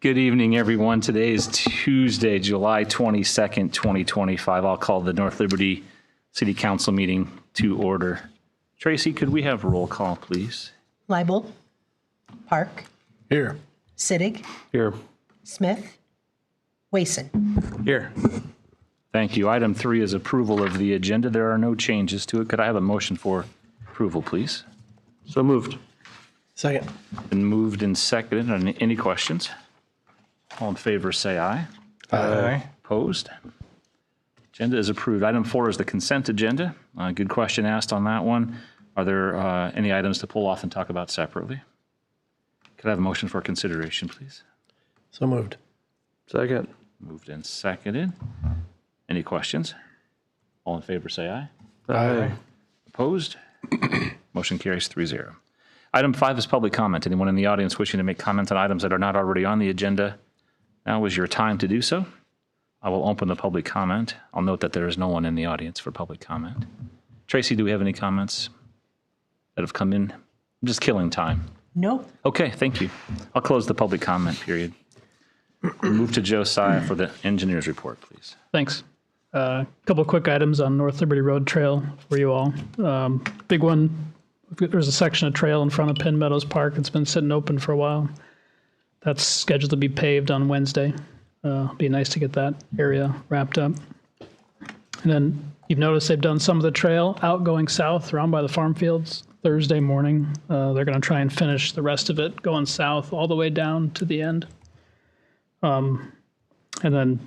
Good evening, everyone. Today is Tuesday, July 22nd, 2025. I'll call the North Liberty City Council meeting to order. Tracy, could we have roll call, please? Leibel. Park. Here. Sittig. Here. Smith. Wason. Here. Thank you. Item 3 is approval of the agenda. There are no changes to it. Could I have a motion for approval, please? So moved. Second. Been moved and seconded. Any questions? All in favor, say aye. Aye. Opposed? Agenda is approved. Item 4 is the consent agenda. Good question asked on that one. Are there any items to pull off and talk about separately? Could I have a motion for consideration, please? So moved. Second. Moved and seconded. Any questions? All in favor, say aye. Aye. Opposed? Motion carries 3-0. Item 5 is public comment. Anyone in the audience wishing to make comments on items that are not already on the agenda, now is your time to do so. I will open the public comment. I'll note that there is no one in the audience for public comment. Tracy, do we have any comments that have come in? I'm just killing time. No. Okay, thank you. I'll close the public comment period. Move to Josiah for the engineer's report, please. Thanks. A couple of quick items on North Liberty Road Trail for you all. Big one, there's a section of trail in front of Penn Meadows Park. It's been sitting open for a while. That's scheduled to be paved on Wednesday. Be nice to get that area wrapped up. And then you've noticed they've done some of the trail out going south around by the farm fields Thursday morning. They're going to try and finish the rest of it going south all the way down to the end. And then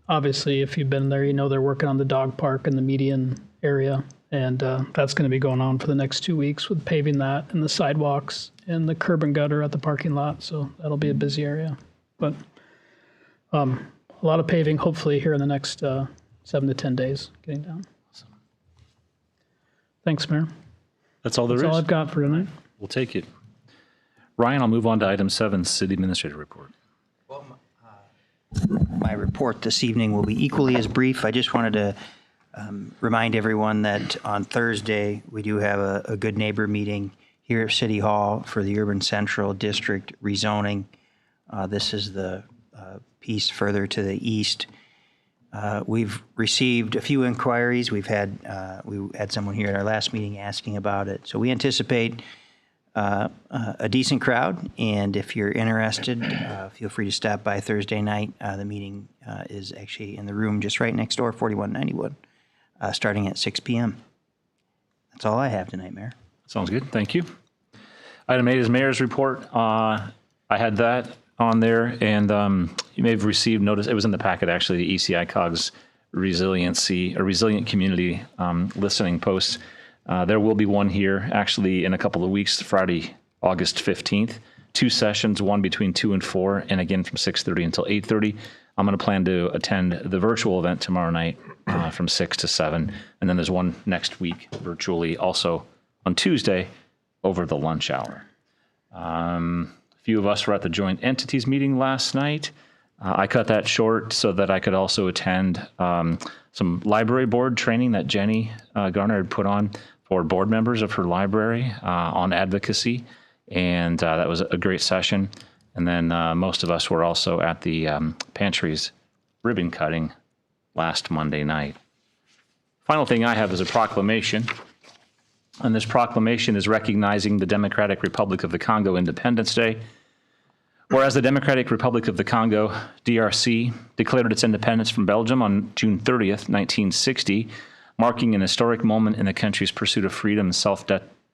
obviously, if you've been there, you know they're working on the dog park and the median area. And that's going to be going on for the next 2 weeks with paving that and the sidewalks and the curb and gutter at the parking lot. So that'll be a busy area. But a lot of paving, hopefully, here in the next 7 to 10 days getting down. Awesome. Thanks, Mayor. That's all there is? That's all I've got for tonight. We'll take it. Ryan, I'll move on to item 7, City Administrator Report. My report this evening will be equally as brief. I just wanted to remind everyone that on Thursday, we do have a good neighbor meeting here at City Hall for the Urban Central District rezoning. This is the piece further to the east. We've received a few inquiries. We had someone here at our last meeting asking about it. So we anticipate a decent crowd, and if you're interested, feel free to stop by Thursday night. The meeting is actually in the room just right next door, 4191, starting at 6 p.m. That's all I have tonight, Mayor. Sounds good. Thank you. Item 8 is Mayor's Report. I had that on there, and you may have received notice. It was in the packet, actually, the ECI COG's Resilient Community listening post. There will be one here actually in a couple of weeks, Friday, August 15th. 2 sessions, one between 2 and 4, and again from 6:30 until 8:30. I'm going to plan to attend the virtual event tomorrow night from 6 to 7. And then there's one next week virtually also on Tuesday over the lunch hour. A few of us were at the joint entities meeting last night. I cut that short so that I could also attend some library board training that Jenny Garner had put on for board members of her library on advocacy. And that was a great session. And then most of us were also at the pantry's ribbon cutting last Monday night. Final thing I have is a proclamation. And this proclamation is recognizing the Democratic Republic of the Congo Independence Day. Whereas the Democratic Republic of the Congo, DRC, declared its independence from Belgium on June 30th, 1960, marking an historic moment in the country's pursuit of freedom and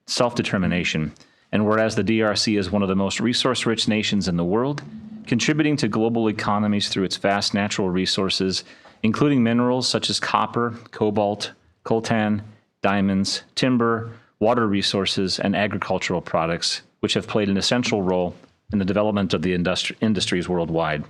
self-determination. And whereas the DRC is one of the most resource-rich nations in the world, contributing to global economies through its vast natural resources, including minerals such as copper, cobalt, coltan, diamonds, timber, water resources, and agricultural products, which have played an essential role in the development of the industries worldwide.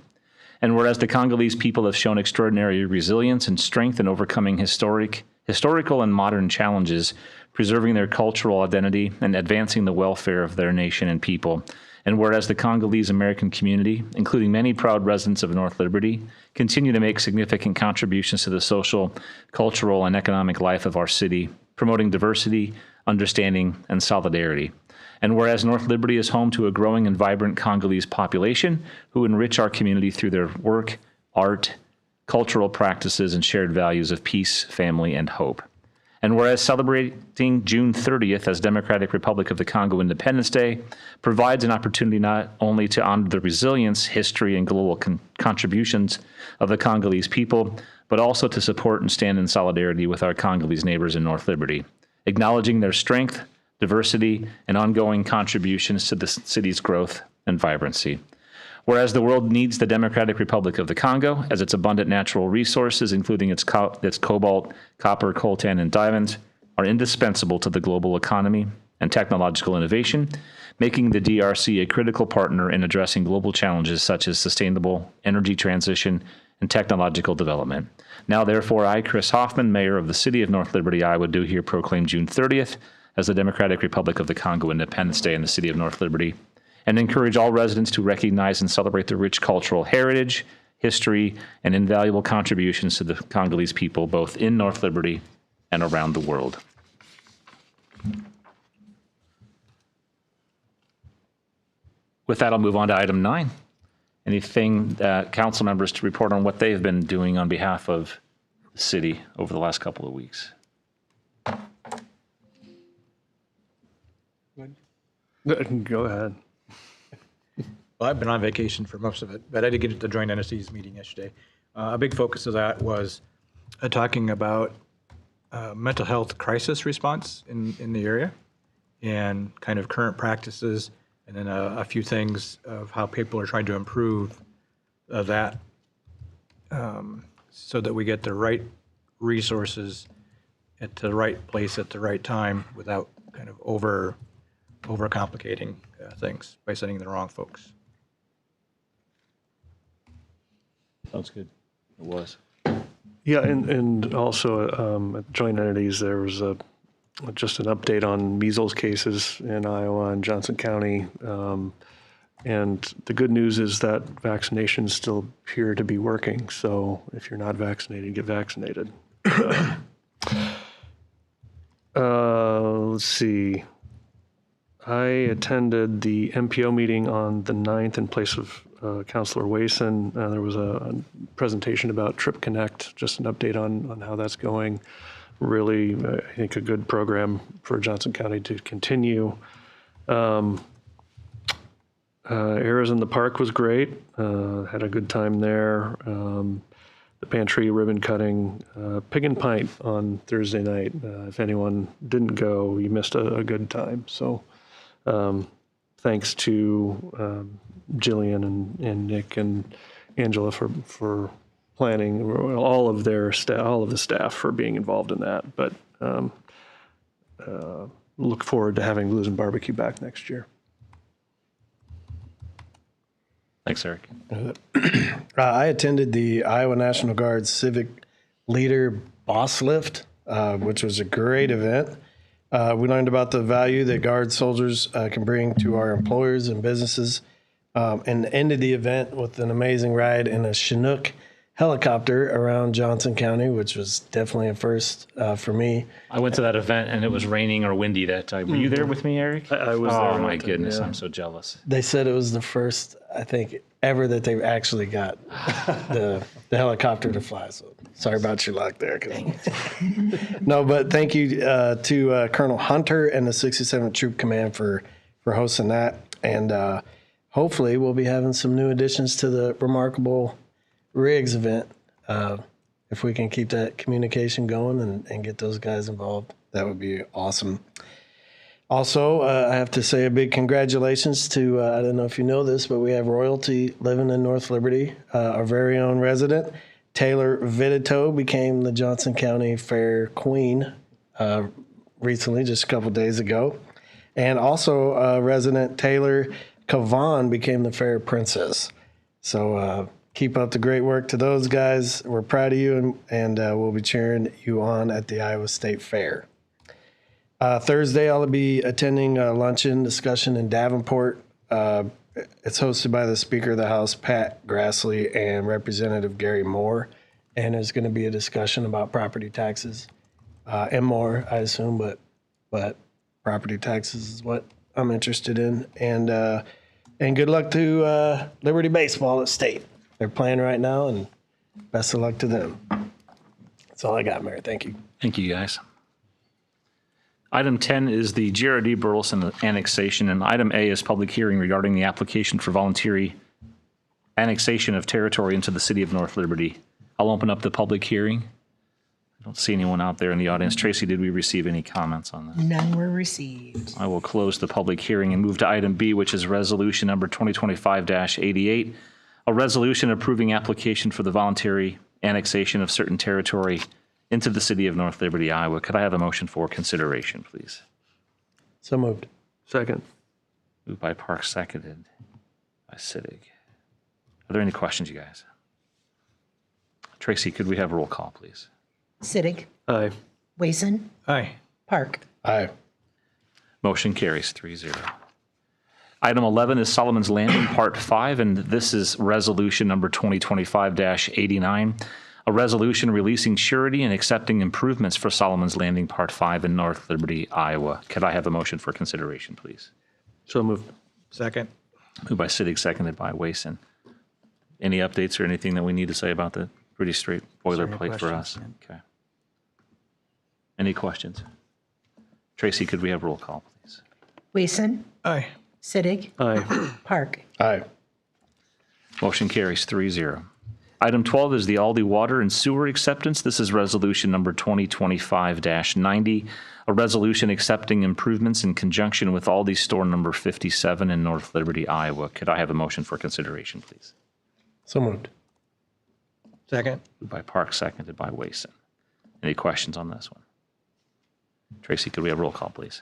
And whereas the Congolese people have shown extraordinary resilience and strength in overcoming historical and modern challenges, preserving their cultural identity and advancing the welfare of their nation and people. And whereas the Congolese American community, including many proud residents of North Liberty, continue to make significant contributions to the social, cultural, and economic life of our city, promoting diversity, understanding, and solidarity. And whereas North Liberty is home to a growing and vibrant Congolese population who enrich our community through their work, art, cultural practices, and shared values of peace, family, and hope. And whereas celebrating June 30th as Democratic Republic of the Congo Independence Day provides an opportunity not only to honor the resilience, history, and global contributions of the Congolese people, but also to support and stand in solidarity with our Congolese neighbors in North Liberty, acknowledging their strength, diversity, and ongoing contributions to the city's growth and vibrancy. Whereas the world needs the Democratic Republic of the Congo as its abundant natural resources, including its cobalt, copper, coltan, and diamonds, are indispensable to the global economy and technological innovation, making the DRC a critical partner in addressing global challenges such as sustainable energy transition and technological development. Now, therefore, I, Chris Hoffman, Mayor of the City of North Liberty, Iowa, do here proclaim June 30th as the Democratic Republic of the Congo Independence Day in the City of North Liberty, and encourage all residents to recognize and celebrate the rich cultural heritage, history, and invaluable contributions to the Congolese people, both in North Liberty and around the world. With that, I'll move on to item 9. Anything council members to report on what they've been doing on behalf of the city over the last couple of weeks? Go ahead. Well, I've been on vacation for most of it, but I did get to the joint NSC's meeting yesterday. A big focus of that was talking about mental health crisis response in the area and kind of current practices, and then a few things of how people are trying to improve that so that we get the right resources at the right place at the right time without kind of overcomplicating things by sending the wrong folks. Sounds good. It was. Yeah, and also at joint entities, there was just an update on measles cases in Iowa and Johnson County. And the good news is that vaccinations still appear to be working. So if you're not vaccinated, get vaccinated. Let's see. I attended the MPO meeting on the 9th in place of Councilor Wason. There was a presentation about Trip Connect, just an update on how that's going. Really, I think a good program for Johnson County to continue. Errors in the Park was great. Had a good time there. The pantry ribbon cutting, Pig and Pint on Thursday night. If anyone didn't go, you missed a good time. So thanks to Jillian and Nick and Angela for planning, all of their staff, all of the staff for being involved in that. But look forward to having Blues and Barbecue back next year. Thanks, Eric. I attended the Iowa National Guard Civic Leader Boss Lift, which was a great event. We learned about the value that Guard soldiers can bring to our employers and businesses, and ended the event with an amazing ride in a Chinook helicopter around Johnson County, which was definitely a first for me. I went to that event and it was raining or windy that time. Were you there with me, Eric? I was there. Oh my with them, goodness, yeah. I'm so jealous. They said it was the first, I think, ever that they've actually got the helicopter to fly. So sorry about your luck there. No, but thank you to Colonel Hunter and the 67th Troop Command for hosting that. And hopefully we'll be having some new additions to the Remarkable Rigs event. If we can keep that communication going and get those guys involved, that would be awesome. Also, I have to say a big congratulations to, I don't know if you know this, but we have royalty living in North Liberty. Our very own resident, Taylor Vidito, became the Johnson County Fair Queen recently, just a couple days ago. And also resident Taylor Cavan became the Fair Princess. So keep up the great work to those guys. We're proud of you, and we'll be cheering you on at the Iowa State Fair. Thursday, I'll be attending a luncheon discussion in Davenport. It's hosted by the Speaker of the House, Pat Grassley, and Representative Gary Moore. And there's going to be a discussion about property taxes and more, I assume, but property taxes is what I'm interested in. And good luck to Liberty Baseball at State. They're playing right now, and best of luck to them. That's all I got, Mayor. Thank you. Thank you, guys. Item 10 is the GRD Burleson annexation, and item A is public hearing regarding the application for voluntary annexation of territory into the city of North Liberty. I'll open up the public hearing. I don't see anyone out there in the audience. Tracy, did we receive any comments on this? None were received. I will close the public hearing and move to item B, which is resolution number 2025-88, a resolution approving application for the voluntary annexation of certain territory into the city of North Liberty, Iowa. Could I have a motion for consideration, please? So moved. Second. Moved by Park, seconded by Siddig. Are there any questions, you guys? Tracy, could we have a roll call, please? Siddig, Aye. Wason, Aye. Park. Aye. Motion carries 3-0. Item 11 is Solomon's Landing, Part 5, and this is resolution number 2025-89, a resolution releasing surety and accepting improvements for Solomon's Landing, Part 5 in North Liberty, Iowa. Could I have a motion for consideration, please? So moved. Second. Moved by Siddig, seconded by Wason. Any updates or anything that we need to say about that? Pretty straight boilerplate for us. Okay. Any questions? Tracy, could we have roll call, please? Wason, Aye. Siddig, Aye. Park. Aye. Motion carries 3-0. Item 12 is the Aldi Water and Sewer Acceptance. This is resolution number 2025-90, a resolution accepting improvements in conjunction with Aldi store number 57 in North Liberty, Iowa. Could I have a motion for consideration, please? So moved. Second. Moved by Park, seconded by Wason. Any questions on this one? Tracy, could we have roll call, please?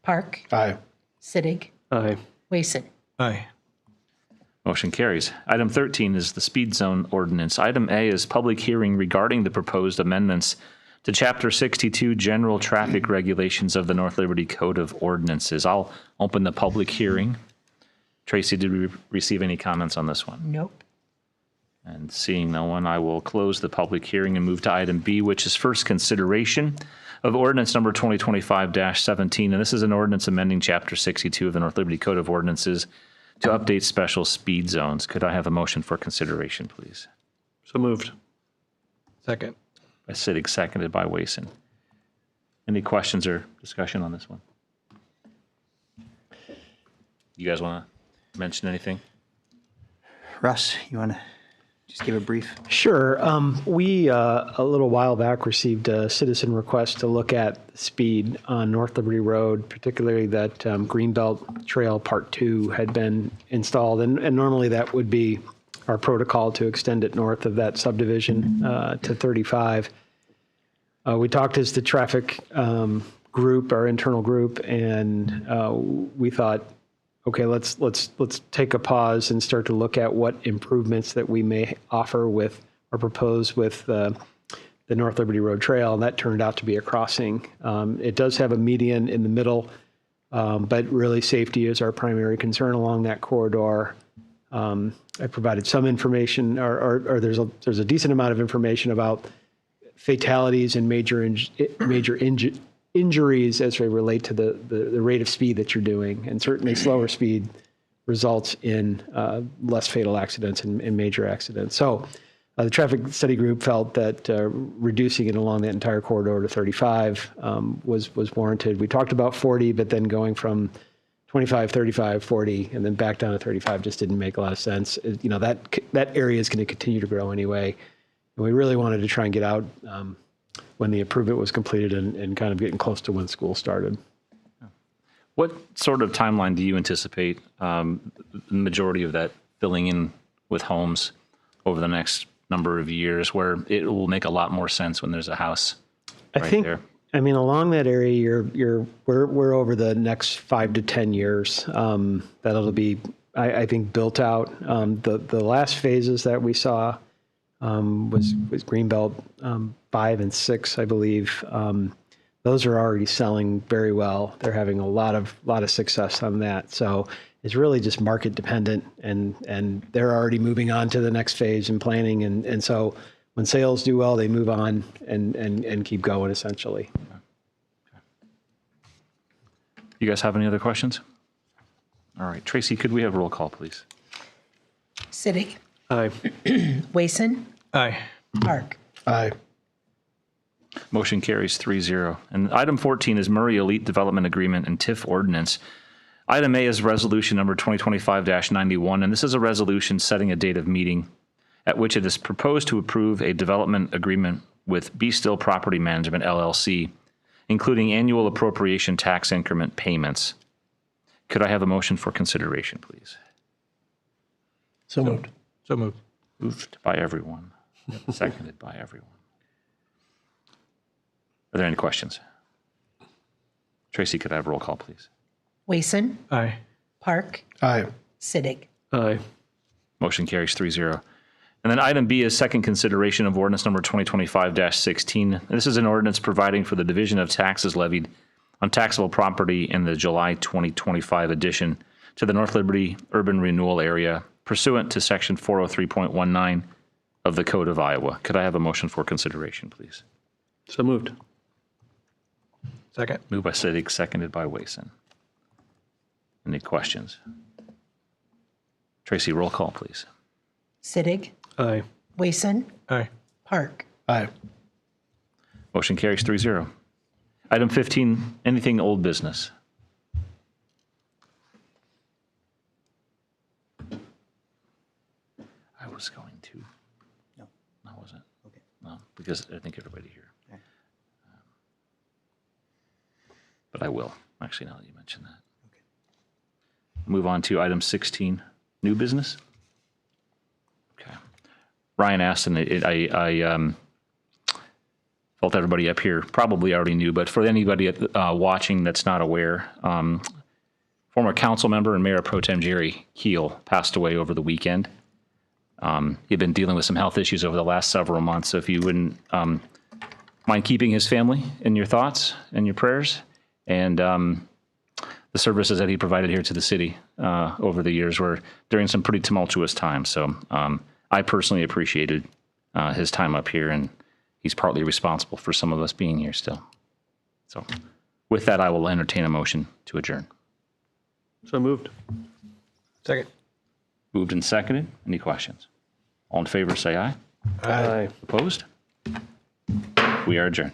Park. Aye. Siddig, Aye. Wason. Aye. Motion carries. Item 13 is the speed zone ordinance. Item A is public hearing regarding the proposed amendments to Chapter 62 General Traffic Regulations of the North Liberty Code of Ordinances. I'll open the public hearing. Tracy, did we receive any comments on this one? Nope. And seeing no one, I will close the public hearing and move to item B, which is first consideration of ordinance number 2025-17. And this is an ordinance amending Chapter 62 of the North Liberty Code of Ordinances to update special speed zones. Could I have a motion for consideration, please? So moved. Second. By Siddig, seconded by Wason. Any questions or discussion on this one? You guys want to mention anything? Russ, you want to just give a brief? Sure. We, a little while back, received a citizen request to look at speed on North Liberty Road, particularly that Greenbelt Trail Part 2 had been installed. And normally that would be our protocol to extend it north of that subdivision to 35. We talked as the traffic group, our internal group, and we thought, okay, let's take a pause and start to look at what improvements that we may offer with or propose with the North Liberty Road Trail, and that turned out to be a crossing. It does have a median in the middle, but really safety is our primary concern along that corridor. I provided some information, or there's a decent amount of information about fatalities and major injuries as they relate to the rate of speed that you're doing. And certainly slower speed results in less fatal accidents and major accidents. So the traffic study group felt that reducing it along that entire corridor to 35 was warranted. We talked about 40, but then going from 25, 35, 40, and then back down to 35 just didn't make a lot of sense. You know, that area is going to continue to grow anyway. And we really wanted to try and get out when the improvement was completed and kind of getting close to when school started. What sort of timeline do you anticipate the majority of that filling in with homes over the next number of years, where it will make a lot more sense when there's a house right I think, there? I mean, along that area, we're over the next 5 to 10 years that'll be, I think, built out. The last phases that we saw was Greenbelt 5 and 6, I believe. Those are already selling very well. They're having a lot of success on that. So it's really just market dependent, and they're already moving on to the next phase in planning. And so when sales do well, they move on and keep going essentially. You guys have any other questions? All right, Tracy, could we have roll call, please? Sittig, Aye. Wason, Aye. Park. Aye. Motion carries 3-0. And item 14 is Murray Elite Development Agreement and TIF Ordinance. Item A is resolution number 2025-91, and this is a resolution setting a date of meeting at which it is proposed to approve a development agreement with Be Still Property Management, LLC, including annual appropriation tax increment payments. Could I have a motion for consideration, please? So moved. So moved. Moved by everyone, seconded by everyone. Are there any questions? Tracy, could I have roll call, please? Wason, Aye. Park, Aye. Sittig. Aye. Motion carries 3-0. And then item B is second consideration of ordinance number 2025-16. This is an ordinance providing for the division of taxes levied on taxable property in the July 2025 addition to the North Liberty Urban Renewal Area pursuant to section 403.19 of the Code of Iowa. Could I have a motion for consideration, please? So moved. Second. Moved by Sittig, seconded by Wason. Any questions? Tracy, roll call, please. Sittig, Aye. Wason, Aye. Park. Aye. Motion carries 3-0. Item 15, anything old business? I was going to. No. I wasn't. Okay. No, because I think everybody here. But I will, actually, now that you mention that. Okay. Move on to item 16, new business. Okay. Ryan asked, and I felt everybody up here probably already knew, but for anybody watching that's not aware, former council member and Mayor Pro Tem Jerry Keel passed away over the weekend. He'd been dealing with some health issues over the last several months, so if you wouldn't mind keeping his family in your thoughts and your prayers, and the services that he provided here to the city over the years were during some pretty tumultuous times. So I personally appreciated his time up here, and he's partly responsible for some of us being here still. So with that, I will entertain a motion to adjourn. So moved. Second. Moved and seconded. Any questions? All in favor, say aye. Aye. Opposed? We are adjourned.